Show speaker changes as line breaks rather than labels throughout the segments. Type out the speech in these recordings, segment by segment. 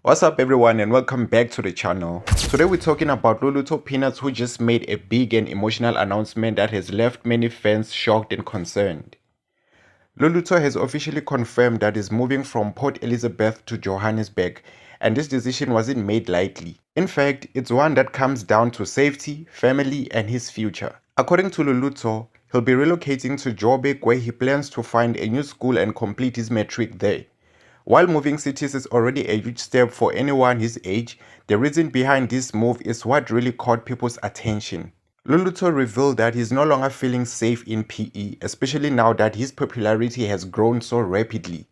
What's up everyone and welcome back to the channel. Today we're talking about Luluto Peanuts, who just made a big and emotional announcement that has left many fans shocked and concerned. Luluto has officially confirmed that it's moving from Port Elizabeth to Johannesburg, and this decision wasn't made lightly. In fact, it's one that comes down to safety, family and his future. According to Luluto, he'll be relocating to Joburg, where he plans to find a new school and complete his matric there. While moving cities is already a huge step for anyone his age, the reason behind this move is what really caught people's attention. Luluto revealed that he's no longer feeling safe in PE, especially now that his popularity has grown so rapidly.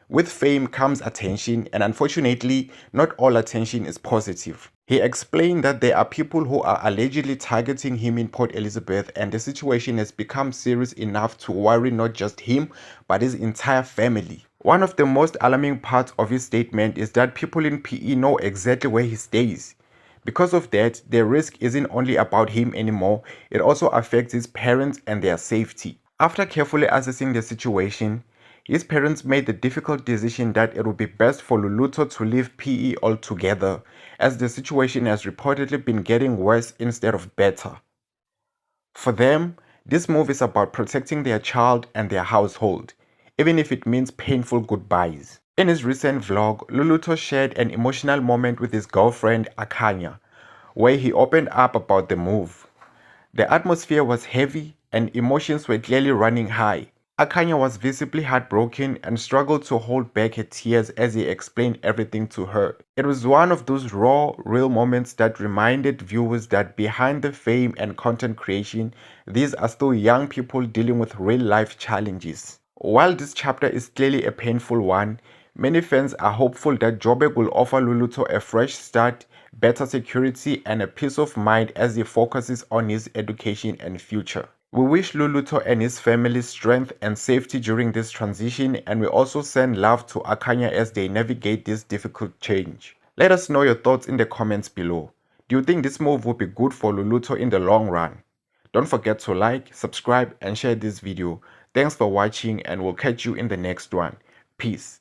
With fame comes attention, and unfortunately, not all attention is positive. He explained that there are people who are allegedly targeting him in Port Elizabeth, and the situation has become serious enough to worry not just him, but his entire family. One of the most alarming parts of his statement is that people in PE know exactly where he stays. Because of that, the risk isn't only about him anymore, it also affects his parents and their safety. After carefully assessing the situation, his parents made the difficult decision that it would be best for Luluto to leave PE altogether, as the situation has reportedly been getting worse instead of better. For them, this move is about protecting their child and their household, even if it means painful goodbyes. In his recent vlog, Luluto shared an emotional moment with his girlfriend Akanya, where he opened up about the move. The atmosphere was heavy and emotions were clearly running high. Akanya was visibly heartbroken and struggled to hold back her tears as he explained everything to her. It was one of those raw, real moments that reminded viewers that behind the fame and content creation, these are still young people dealing with real-life challenges. While this chapter is clearly a painful one, many fans are hopeful that Joburg will offer Luluto a fresh start, better security and a peace of mind as he focuses on his education and future. We wish Luluto and his family strength and safety during this transition, and we also send love to Akanya as they navigate this difficult change. Let us know your thoughts in the comments below. Do you think this move will be good for Luluto in the long run? Don't forget to like, subscribe and share this video. Thanks for watching and we'll catch you in the next one. Peace.